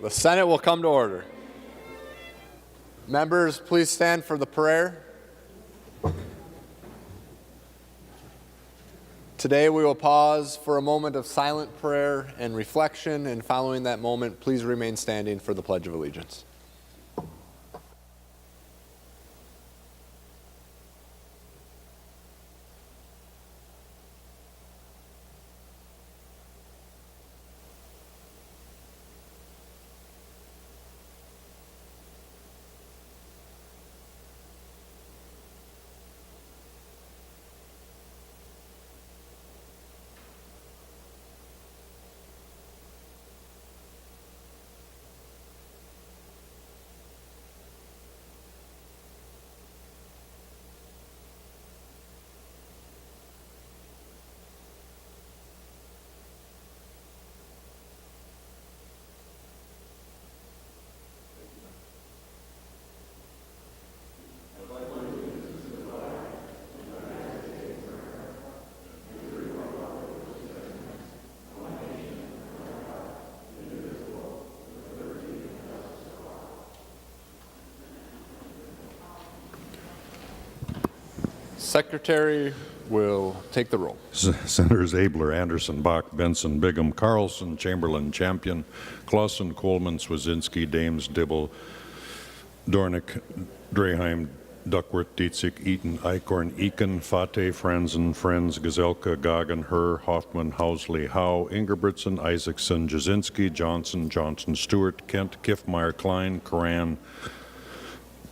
The Senate will come to order. Members, please stand for the prayer. Today we will pause for a moment of silent prayer and reflection, and following that moment, please remain standing for the Pledge of Allegiance. Secretary will take the roll. Senators Abler, Anderson, Bach, Benson, Bigham, Carlson, Chamberlain, Champion, Clausen, Coleman, Swazinski, Dames, Dibble, Dornick, Draheim, Duckworth, Dietzick, Eaton, Eichhorn, Eakin, Fate, Franzen, Friends, Gazelka, Goggin, Herr, Hoffman, Housley, Howe, Ingebrigtsen, Isaacson, Jasinski, Johnson, Johnson, Stewart, Kent, Kiffmeyer, Klein, Coran,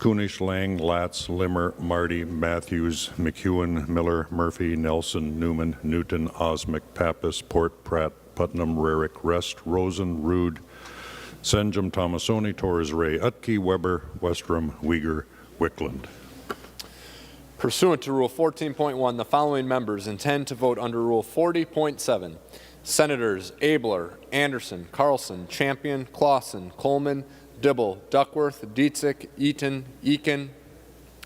Kunish, Lang, Latz, Limmer, Marty, Matthews, McEwen, Miller, Murphy, Nelson, Newman, Newton, Osmic, Pappas, Port, Pratt, Putnam, Rarick, Rest, Rosen, Rude, Senjum, Tomasoni, Torres, Ray, Utke, Weber, Westrom, Uyghur, Wickland. Pursuant to Rule 14.1, the following members intend to vote under Rule 40.7. Senators Abler, Anderson, Carlson, Champion, Clausen, Coleman, Dibble, Duckworth, Dietzick, Eaton, Eakin,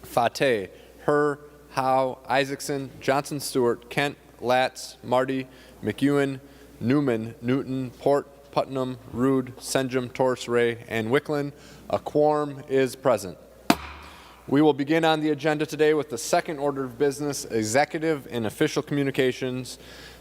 Fate, Herr, Howe, Isaacson, Johnson, Stewart, Kent, Latz, Marty, McEwen, Newman, Newton, Port, Putnam, Rude, Senjum, Torres, Ray, and Wickland. A quorum is present. We will begin on the agenda today with the second order of business, executive and official communications.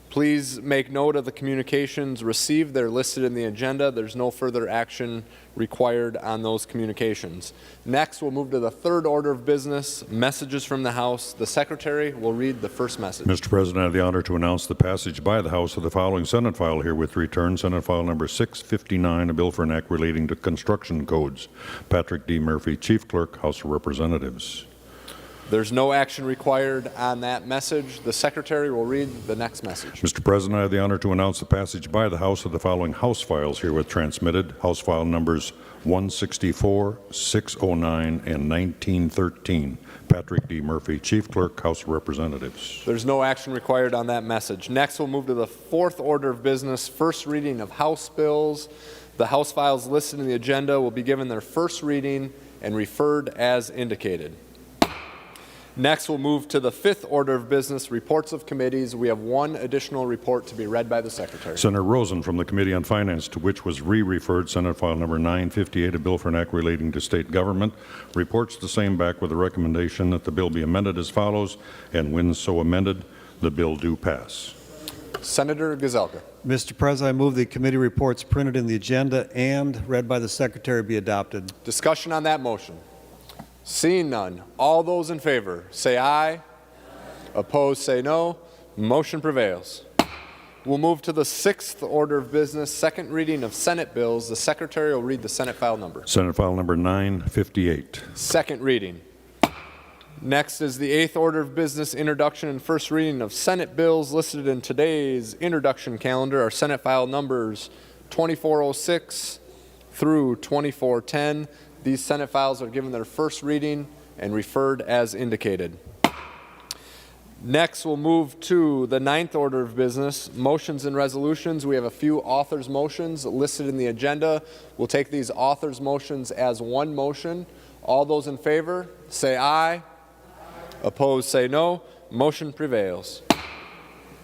Please make note of the communications received. They're listed in the agenda. There's no further action required on those communications. Next, we'll move to the third order of business, messages from the House. The Secretary will read the first message. Mr. President, I have the honor to announce the passage by the House of the following Senate file herewith returned. Senate file number 659, a bill for an act relating to construction codes. Patrick D. Murphy, Chief Clerk, House of Representatives. There's no action required on that message. The Secretary will read the next message. Mr. President, I have the honor to announce the passage by the House of the following House files herewith transmitted. House file numbers 164, 609, and 1913. Patrick D. Murphy, Chief Clerk, House of Representatives. There's no action required on that message. Next, we'll move to the fourth order of business, first reading of House bills. The House files listed in the agenda will be given their first reading and referred as indicated. Next, we'll move to the fifth order of business, reports of committees. We have one additional report to be read by the Secretary. Senator Rosen from the Committee on Finance, to which was re-referred Senate file number 958, a bill for an act relating to state government, reports the same back with a recommendation that the bill be amended as follows, and when so amended, the bill do pass. Senator Gazelka. Mr. President, I move the committee reports printed in the agenda and read by the Secretary be adopted. Discussion on that motion. Seeing none, all those in favor say aye. Opposed say no. Motion prevails. We'll move to the sixth order of business, second reading of Senate bills. The Secretary will read the Senate file number. Senate file number 958. Second reading. Next is the eighth order of business, introduction and first reading of Senate bills listed in today's introduction calendar. Our Senate file numbers 2406 through 2410. These Senate files are given their first reading and referred as indicated. Next, we'll move to the ninth order of business, motions and resolutions. We have a few authors' motions listed in the agenda. We'll take these authors' motions as one motion. All those in favor, say aye. Opposed, say no. Motion prevails.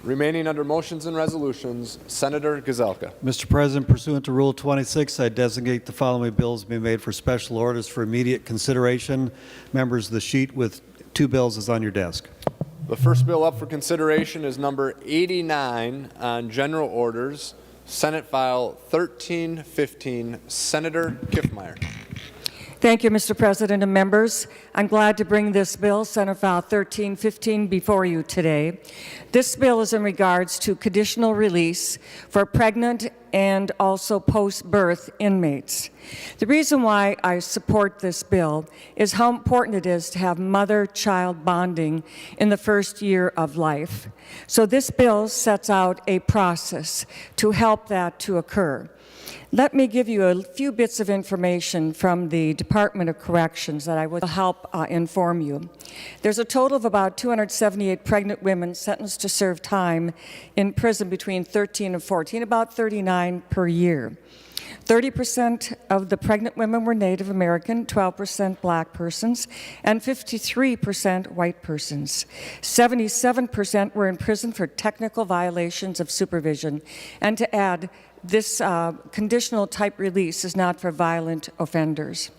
Remaining under motions and resolutions, Senator Gazelka. Mr. President, pursuant to Rule 26, I designate the following bills be made for special orders for immediate consideration. Members, the sheet with 2 bills is on your desk. The first bill up for consideration is number 89 on general orders, Senate File 1315. Senator Kiffmeyer. Thank you, Mr. President and members. I'm glad to bring this bill, Senate File 1315, before you today. This bill is in regards to conditional release for pregnant and also post-birth inmates. The reason why I support this bill is how important it is to have mother-child bonding in the first year of life. So this bill sets out a process to help that to occur. Let me give you a few bits of information from the Department of Corrections that I would help inform you. There's a total of about 278 pregnant women sentenced to serve time in prison between 13 and 14, about 39 per year. 30% of the pregnant women were Native American, 12% black persons, and 53% white persons. 77% were in prison for technical violations of supervision. And to add, this conditional type release is not for violent offenders.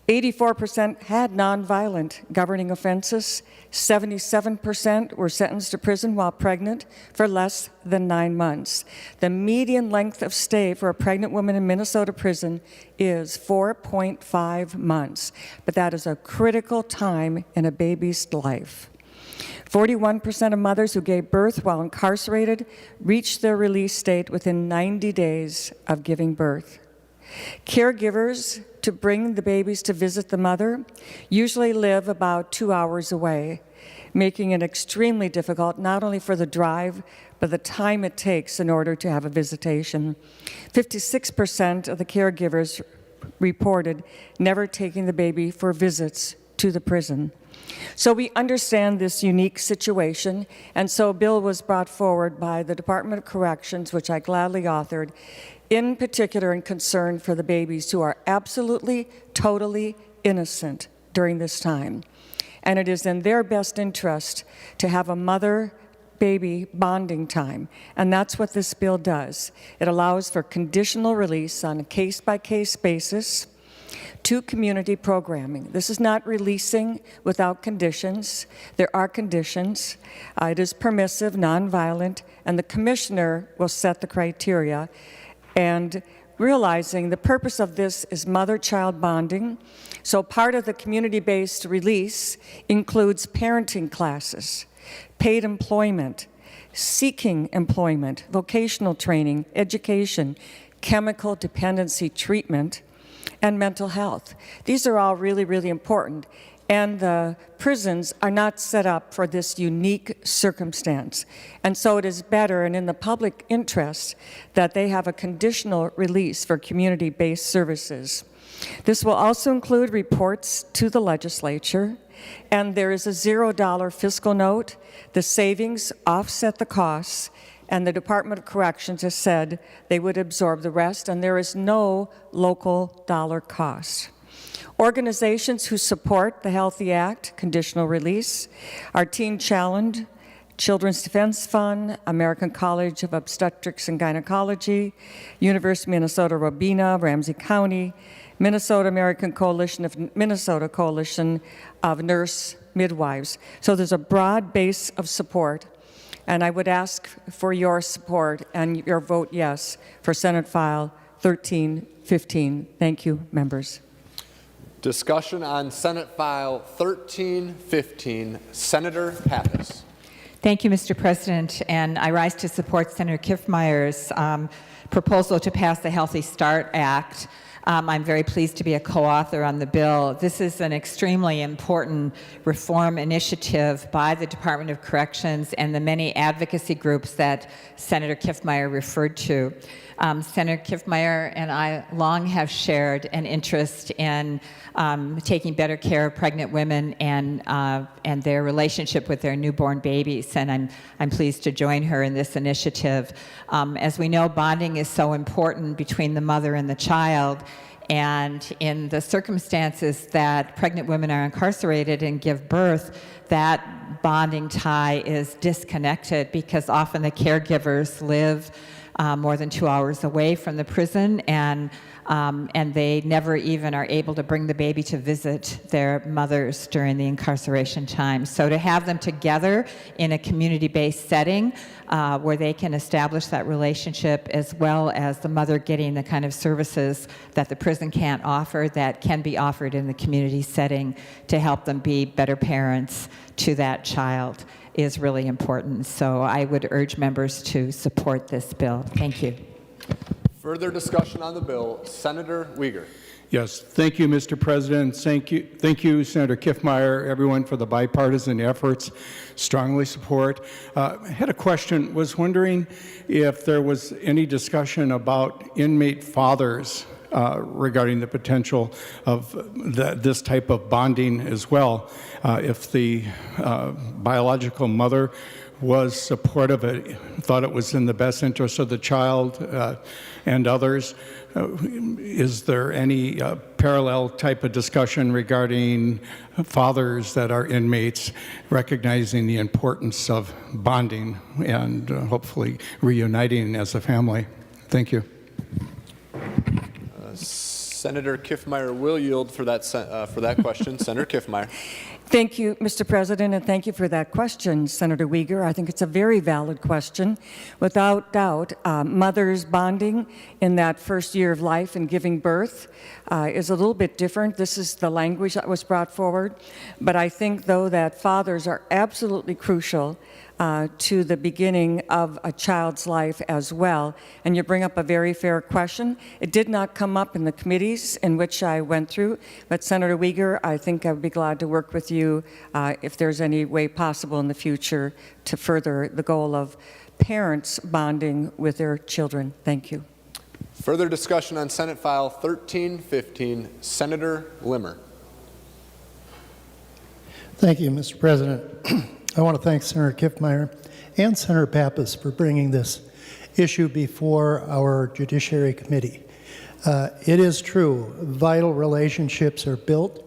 84% had nonviolent governing offenses. 77% were sentenced to prison while pregnant for less than 9 months. The median length of stay for a pregnant woman in Minnesota prison is 4.5 months, but that is a critical time in a baby's life. 41% of mothers who gave birth while incarcerated reached their release date within 90 days of giving birth. Caregivers to bring the babies to visit the mother usually live about 2 hours away, making it extremely difficult not only for the drive, but the time it takes in order to have a visitation. 56% of the caregivers reported never taking the baby for visits to the prison. So we understand this unique situation, and so a bill was brought forward by the Department of Corrections, which I gladly authored, in particular in concern for the babies who are absolutely, totally innocent during this time. And it is in their best interest to have a mother-baby bonding time, and that's what this bill does. It allows for conditional release on a case-by-case basis to community programming. This is not releasing without conditions. There are conditions. It is permissive, nonviolent, and the commissioner will set the criteria. And realizing the purpose of this is mother-child bonding, so part of the community-based release includes parenting classes, paid employment, seeking employment, vocational training, education, chemical dependency treatment, and mental health. These are all really, really important. And the prisons are not set up for this unique circumstance. And so it is better and in the public interest that they have a conditional release for community-based services. This will also include reports to the legislature, and there is a $0 fiscal note. The savings offset the costs, and the Department of Corrections has said they would absorb the rest, and there is no local dollar cost. Organizations who support the Healthy Act, conditional release, are Teen Challenge, Children's Defense Fund, American College of Obstetrics and Gynecology, University of Minnesota Robina, Ramsey County, Minnesota American Coalition of Minnesota Coalition of Nurse Midwives. So there's a broad base of support. And I would ask for your support and your vote yes for Senate File 1315. Thank you, members. Discussion on Senate File 1315. Senator Pappas. Thank you, Mr. President, and I rise to support Senator Kiffmeyer's proposal to pass the Healthy Start Act. I'm very pleased to be a co-author on the bill. This is an extremely important reform initiative by the Department of Corrections and the many advocacy groups that Senator Kiffmeyer referred to. Senator Kiffmeyer and I long have shared an interest in taking better care of pregnant women and their relationship with their newborn babies, and I'm pleased to join her in this initiative. As we know, bonding is so important between the mother and the child, and in the circumstances that pregnant women are incarcerated and give birth, that bonding tie is disconnected because often the caregivers live more than 2 hours away from the prison, and they never even are able to bring the baby to visit their mothers during the incarceration time. So to have them together in a community-based setting where they can establish that relationship, as well as the mother getting the kind of services that the prison can't offer, that can be offered in the community setting to help them be better parents to that child, is really important. So I would urge members to support this bill. Thank you. Further discussion on the bill, Senator Uyghur. Yes, thank you, Mr. President. Thank you, Senator Kiffmeyer, everyone, for the bipartisan efforts. Strongly support. I had a question. Was wondering if there was any discussion about inmate fathers regarding the potential of this type of bonding as well. If the biological mother was supportive, thought it was in the best interest of the child and others. Is there any parallel type of discussion regarding fathers that are inmates, recognizing the importance of bonding and hopefully reuniting as a family? Thank you. Senator Kiffmeyer will yield for that question. Senator Kiffmeyer. Thank you, Mr. President, and thank you for that question, Senator Uyghur. I think it's a very valid question. Without doubt, mothers bonding in that first year of life and giving birth is a little bit different. This is the language that was brought forward. But I think, though, that fathers are absolutely crucial to the beginning of a child's life as well. And you bring up a very fair question. It did not come up in the committees in which I went through, but Senator Uyghur, I think I would be glad to work with you if there's any way possible in the future to further the goal of parents bonding with their children. Thank you. Further discussion on Senate File 1315, Senator Limmer. Thank you, Mr. President. I want to thank Senator Kiffmeyer and Senator Pappas for bringing this issue before our Judiciary Committee. It is true, vital relationships are built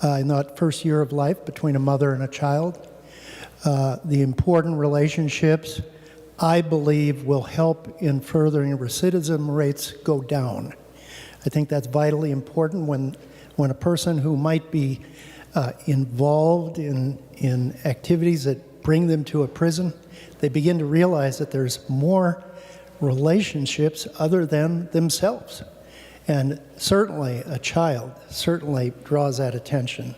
in that first year of life between a mother and a child. The important relationships, I believe, will help in furthering recidivism rates go down. I think that's vitally important when a person who might be involved in activities that bring them to a prison, they begin to realize that there's more relationships other than themselves. And certainly a child certainly draws that attention.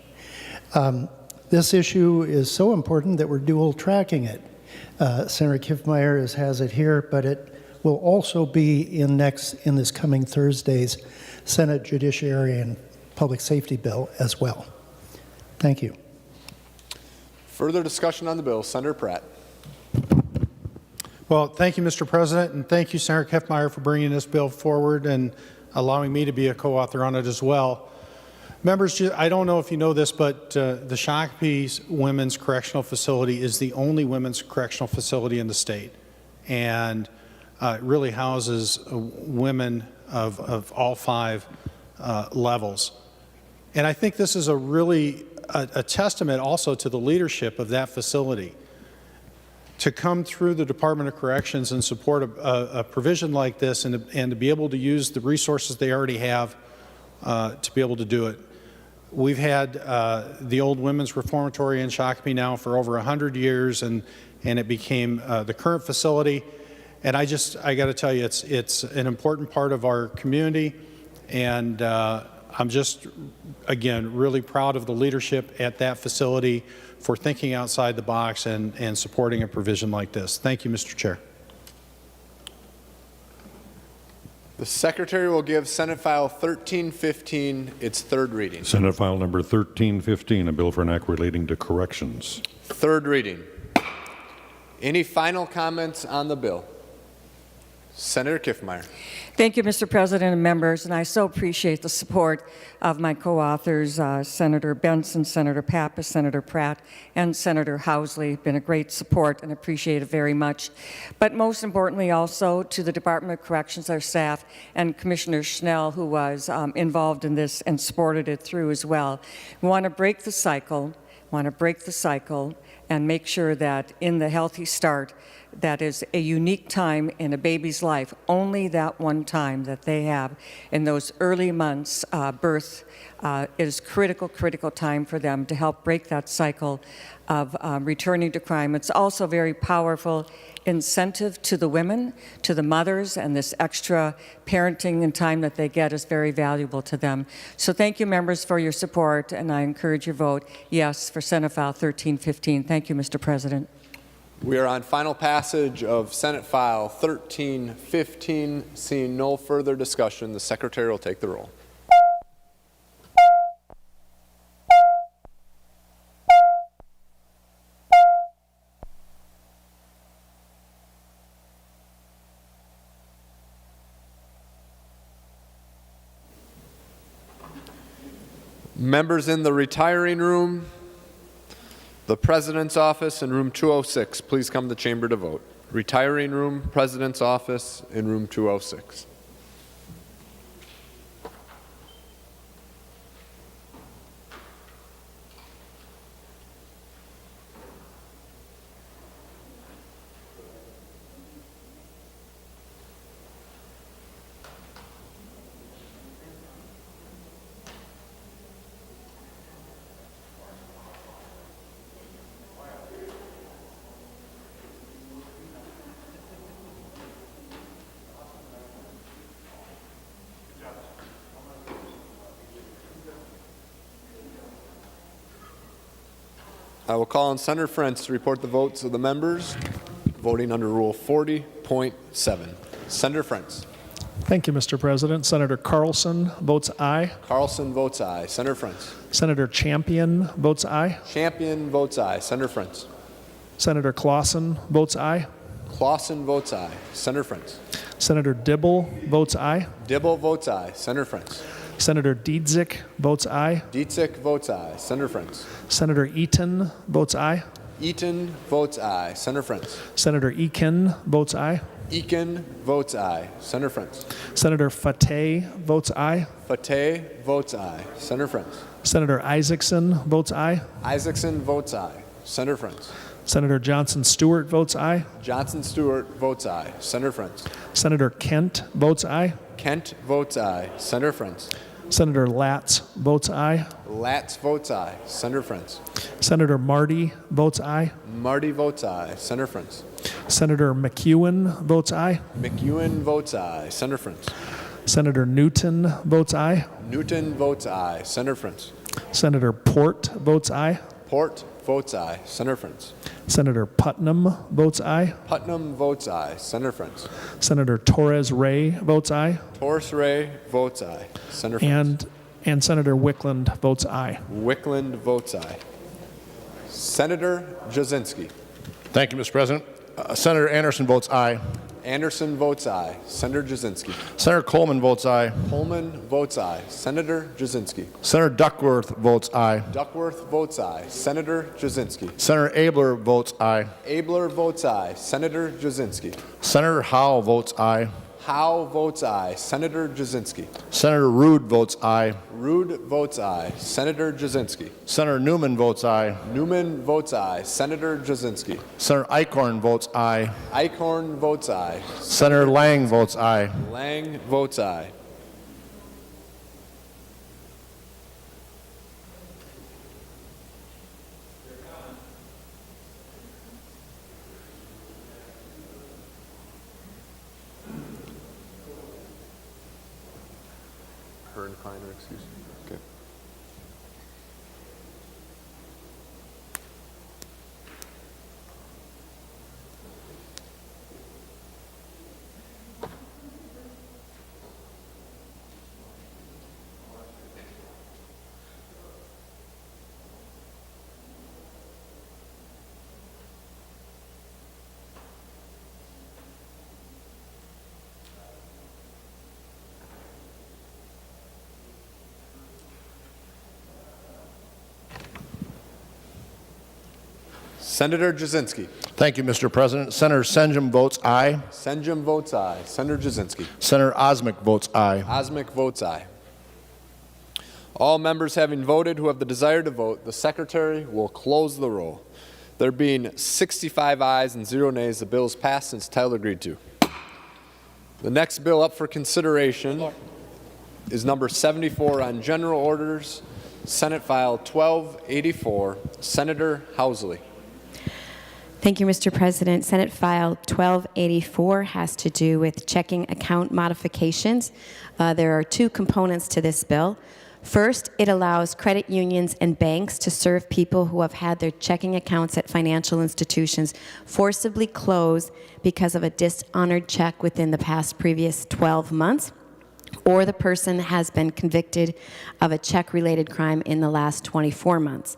This issue is so important that we're dual tracking it. Senator Kiffmeyer has it here, but it will also be in this coming Thursday's Senate Judiciary and Public Safety bill as well. Thank you. Further discussion on the bill, Senator Pratt. Well, thank you, Mr. President, and thank you, Senator Kiffmeyer, for bringing this bill forward and allowing me to be a co-author on it as well. Members, I don't know if you know this, but the Shakopee Women's Correctional Facility is the only women's correctional facility in the state, and it really houses women of all 5 levels. And I think this is a really a testament also to the leadership of that facility to come through the Department of Corrections and support a provision like this and to be able to use the resources they already have to be able to do it. We've had the old Women's Reformatory in Shakopee now for over 100 years, and it became the current facility. And I got to tell you, it's an important part of our community, and I'm just, again, really proud of the leadership at that facility for thinking outside the box and supporting a provision like this. Thank you, Mr. Chair. The Secretary will give Senate File 1315 its third reading. Senate File Number 1315, a bill for an act relating to corrections. Third reading. Any final comments on the bill? Senator Kiffmeyer. Thank you, Mr. President and members, and I so appreciate the support of my co-authors, Senator Benson, Senator Pappas, Senator Pratt, and Senator Housley. Been a great support and appreciate it very much. But most importantly also to the Department of Corrections, our staff, and Commissioner Schnell, who was involved in this and supported it through as well. We want to break the cycle want to break the cycle and make sure that in the Healthy Start, that is a unique time in a baby's life, only that one time that they have in those early months, birth is critical time for them to help break that cycle of returning to crime. It's also very powerful incentive to the women, to the mothers, and this extra parenting and time that they get is very valuable to them. So thank you, members, for your support, and I encourage your vote yes for Senate File 1315. Thank you, Mr. President. We are on final passage of Senate File 1315. Seeing no further discussion, the Secretary will take the roll. Members in the retiring room, the President's office, and room 206, please come to the chamber to vote. Retiring room, President's office, in room 206. I will call on Senator Frentz to report the votes of the members voting under Rule 40.7. Senator Frentz. Thank you, Mr. President. Senator Carlson votes aye. Carlson votes aye. Senator Frentz. Senator Champion votes aye. Champion votes aye. Senator Frentz. Senator Clausen votes aye. Clausen votes aye. Senator Frentz. Senator Dibble votes aye. Dibble votes aye. Senator Frentz. Senator Dietzick votes aye. Dietzick votes aye. Senator Frentz. Senator Eaton votes aye. Eaton votes aye. Senator Frentz. Senator Eakin votes aye. Eakin votes aye. Senator Frentz. Senator Fateh votes aye. Fateh votes aye. Senator Frentz. Senator Isaacson votes aye. Isaacson votes aye. Senator Frentz. Senator Johnson Stewart votes aye. Johnson Stewart votes aye. Senator Frentz. Senator Kent votes aye. Kent votes aye. Senator Frentz. Senator Latz votes aye. Latz votes aye. Senator Frentz. Senator Marty votes aye. Marty votes aye. Senator Frentz. Senator McEwen votes aye. McEwen votes aye. Senator Frentz. Senator Newton votes aye. Newton votes aye. Senator Frentz. Senator Port votes aye. Port votes aye. Senator Frentz. Senator Putnam votes aye. Putnam votes aye. Senator Frentz. Senator Torres Ray votes aye. Torres Ray votes aye. Senator Frentz. And Senator Wickland votes aye. Wickland votes aye. Senator Jasinski. Thank you, Mr. President. Senator Anderson votes aye. Anderson votes aye. Senator Jasinski. Senator Coleman votes aye. Coleman votes aye. Senator Jasinski. Senator Duckworth votes aye. Duckworth votes aye. Senator Jasinski. Senator Abler votes aye. Abler votes aye. Senator Jasinski. Senator Howell votes aye. Howe votes aye. Senator Jasinski. Senator Rude votes aye. Rude votes aye. Senator Jasinski. Senator Newman votes aye. Newman votes aye. Senator Jasinski. Senator Eichhorn votes aye. Eichhorn votes aye. Senator Lang votes aye. Lang votes aye. Kern Kleiner, excuse me. Okay. Senator Jasinski. Thank you, Mr. President. Senator Senjum votes aye. Senjum votes aye. Senator Jasinski. Senator Osmic votes aye. Osmic votes aye. All members having voted who have the desire to vote, the Secretary will close the roll. There being 65 ayes and 0 nays, the bill is passed and its title agreed to. The next bill up for consideration is number 74 on general orders, Senate File 1284, Senator Housley. Thank you, Mr. President. Senate File 1284 has to do with checking account modifications. There are two components to this bill. First, it allows credit unions and banks to serve people who have had their checking accounts at financial institutions forcibly closed because of a dishonored check within the previous 12 months, or the person has been convicted of a check-related crime in the last 24 months.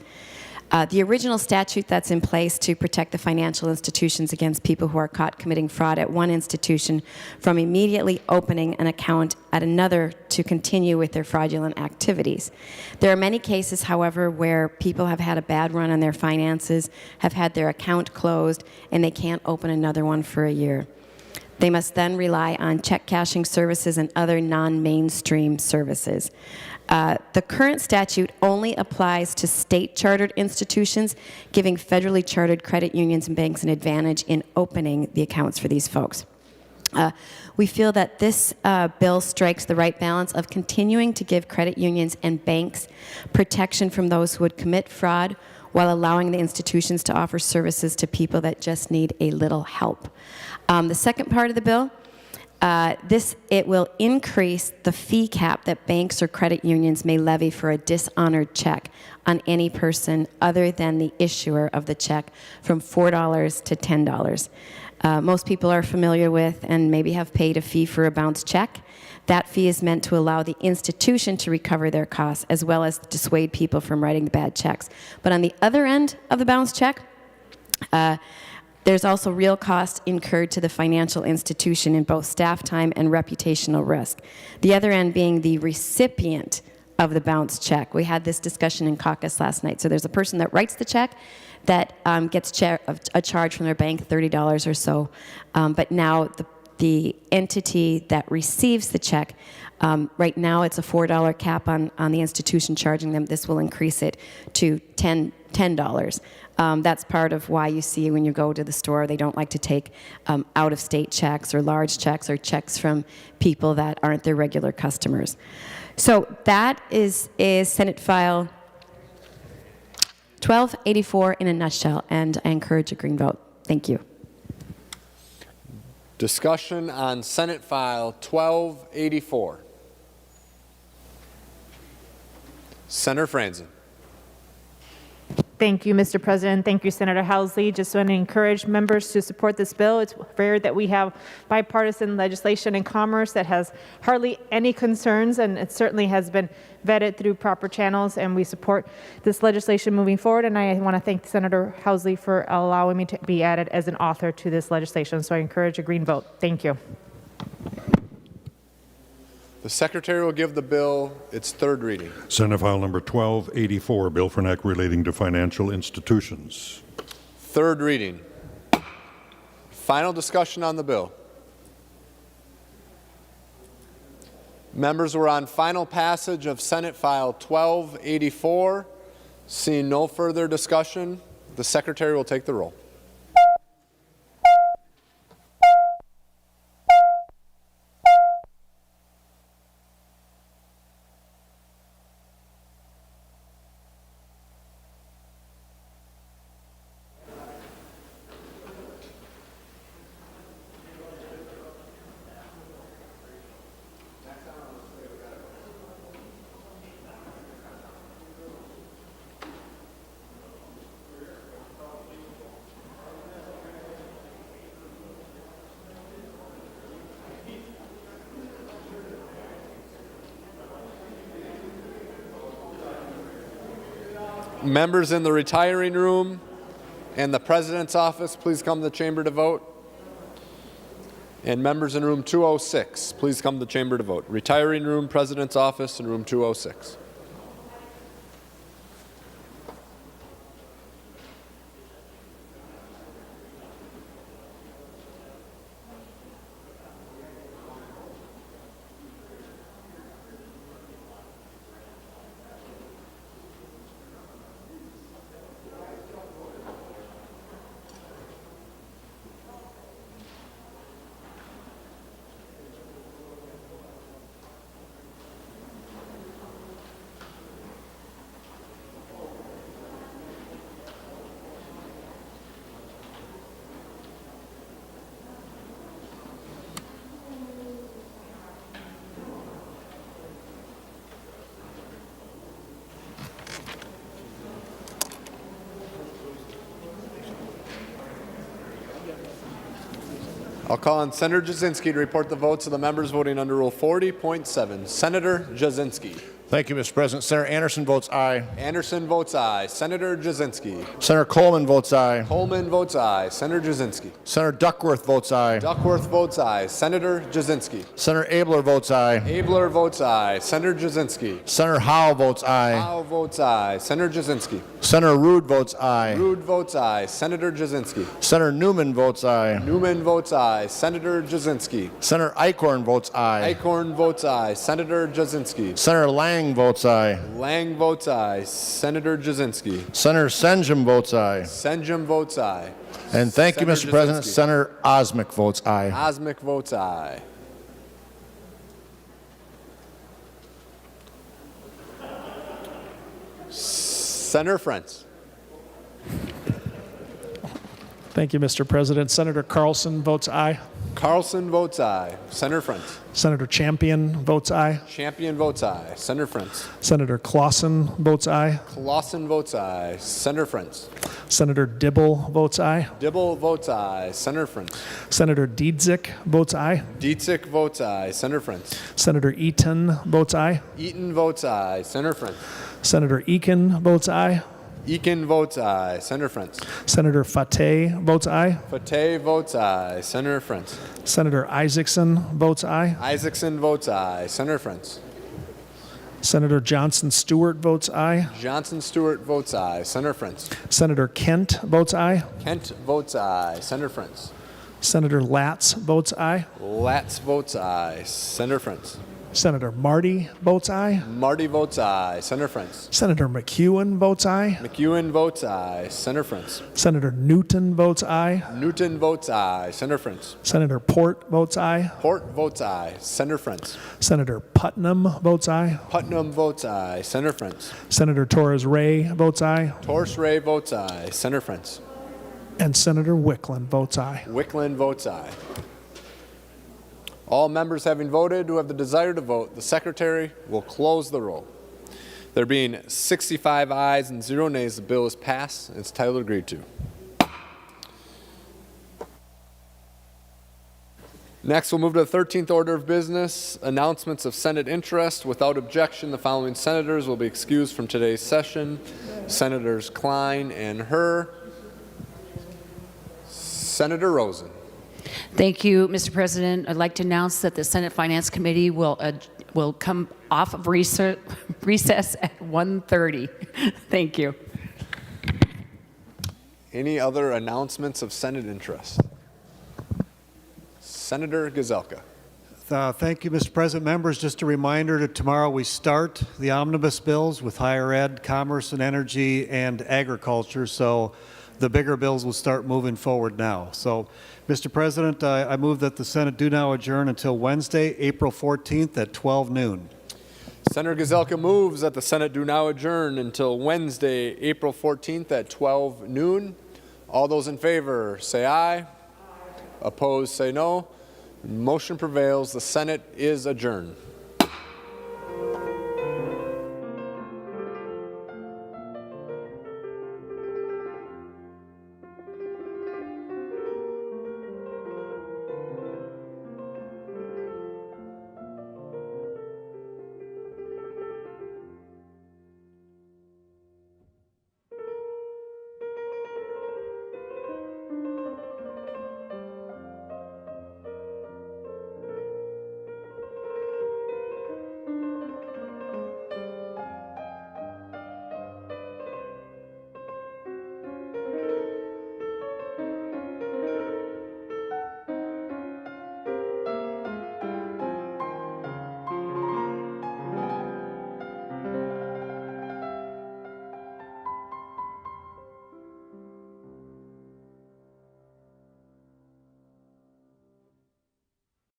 The original statute that's in place to protect the financial institutions against people who are caught committing fraud at one institution from immediately opening an account at another to continue with their fraudulent activities. There are many cases, however, where people have had a bad run on their finances, have had their account closed, and they can't open another one for a year. They must then rely on check cashing services and other non-mainstream services. The current statute only applies to state-chartered institutions, giving federally chartered credit unions and banks an advantage in opening the accounts for these folks. We feel that this bill strikes the right balance of continuing to give credit unions and banks protection from those who would commit fraud while allowing the institutions to offer services to people that just need a little help. The second part of the bill, it will increase the fee cap that banks or credit unions may levy for a dishonored check on any person other than the issuer of the check from $4 to $10. Most people are familiar with and maybe have paid a fee for a bounced check. That fee is meant to allow the institution to recover their costs as well as dissuade people from writing the bad checks. But on the other end of the bounced check, there's also real costs incurred to the financial institution in both staff time and reputational risk. The other end being the recipient of the bounced check. We had this discussion in caucus last night. So there's a person that writes the check that gets a charge from their bank, $30 or so. But now the entity that receives the check, right now it's a $4 cap on the institution charging them. This will increase it to $10. That's part of why you see when you go to the store, they don't like to take out-of-state checks or large checks or checks from people that aren't their regular customers. So that is Senate File 1284 in a nutshell, and I encourage a green vote. Thank you. Discussion on Senate File 1284. Senator Franzen. Thank you, Mr. President. Thank you, Senator Housley. Just want to encourage members to support this bill. It's rare that we have bipartisan legislation in commerce that has hardly any concerns, and it certainly has been vetted through proper channels, and we support this legislation moving forward. And I want to thank Senator Housley for allowing me to be added as an author to this legislation. So I encourage a green vote. Thank you. The Secretary will give the bill its third reading. Senate File Number 1284, Bill for an Act relating to financial institutions. Third reading. Final discussion on the bill. Members were on final passage of Senate File 1284. Seeing no further discussion, the Secretary will take the roll. Members in the retiring room and the President's office, please come to the chamber to vote. And members in room 206, please come to the chamber to vote. Retiring room, President's office, and room 206. I'll call on Senator Jasinski to report the votes of the members voting under Rule 40.7. Senator Jasinski. Thank you, Mr. President. Senator Anderson votes aye. Anderson votes aye. Senator Jasinski. Senator Coleman votes aye. Coleman votes aye. Senator Jasinski. Senator Duckworth votes aye. Duckworth votes aye. Senator Jasinski. Senator Abler votes aye. Abler votes aye. Senator Jasinski. Senator Howe votes aye. Howe votes aye. Senator Jasinski. Senator Rude votes aye. Rude votes aye. Senator Jasinski. Senator Newman votes aye. Newman votes aye. Senator Jasinski. Senator Eichhorn votes aye. Eichhorn votes aye. Senator Jasinski. Senator Lang votes aye. Lang votes aye. Senator Jasinski. Senator Senjum votes aye. Senjum votes aye. And thank you, Senator Mr. President. Jasinski. Senator Osmic votes aye. Osmic votes aye. Senator Frentz. Thank you, Mr. President. Senator Carlson votes aye. Carlson votes aye. Senator Frentz. Senator Champion votes aye. Champion votes aye. Senator Frentz. Senator Clausen votes aye. Clausen votes aye. Senator Frentz. Senator Dibble votes aye. Dibble votes aye. Senator Frentz. Senator Dietzick votes aye. Dietzick votes aye. Senator Frentz. Senator Eaton votes aye. Eaton votes aye. Senator Frentz. Senator Eakin votes aye. Eakin votes aye. Senator Frentz. Senator Fateh votes aye. Fateh votes aye. Senator Frentz. Senator Isaacson votes aye. Isaacson votes aye. Senator Frentz. Senator Johnson Stewart votes aye. Johnson Stewart votes aye. Senator Frentz. Senator Kent votes aye. Kent votes aye. Senator Frentz. Senator Latz votes aye. Latz votes aye. Senator Frentz. Senator Marty votes aye. Marty votes aye. Senator Frentz. Senator McEwen votes aye. McEwen votes aye. Senator Frentz. Senator Newton votes aye. Newton votes aye. Senator Frentz. Senator Port votes aye. Port votes aye. Senator Frentz. Senator Putnam votes aye. Putnam votes aye. Senator Frentz. Senator Torres Ray votes aye. Torres Ray votes aye. Senator Frentz. And Senator Wickland votes aye. Wickland votes aye. All members having voted who have the desire to vote, the Secretary will close the roll. There being 65 ayes and 0 nays, the bill is passed and its title agreed to. Next, we'll move to the 13th order of business, announcements of Senate interest. Without objection, the following senators will be excused from today's session. Senators Klein and Herr. Senator Rosen. Thank you, Mr. President. I'd like to announce that the Senate Finance Committee will come off of recess at 1:30. Thank you. Any other announcements of Senate interest? Senator Gazelka. Thank you, Mr. President. Members, just a reminder that tomorrow we start the omnibus bills with higher ed, commerce and energy, and agriculture. So the bigger bills will start moving forward now. So, Mr. President, I move that the Senate do now adjourn until Wednesday, April 14th at 12 noon. Senator Gazelka moves that the Senate do now adjourn until Wednesday, April 14th at 12 noon. All those in favor say aye. Opposed say no. Motion prevails. The Senate is adjourned.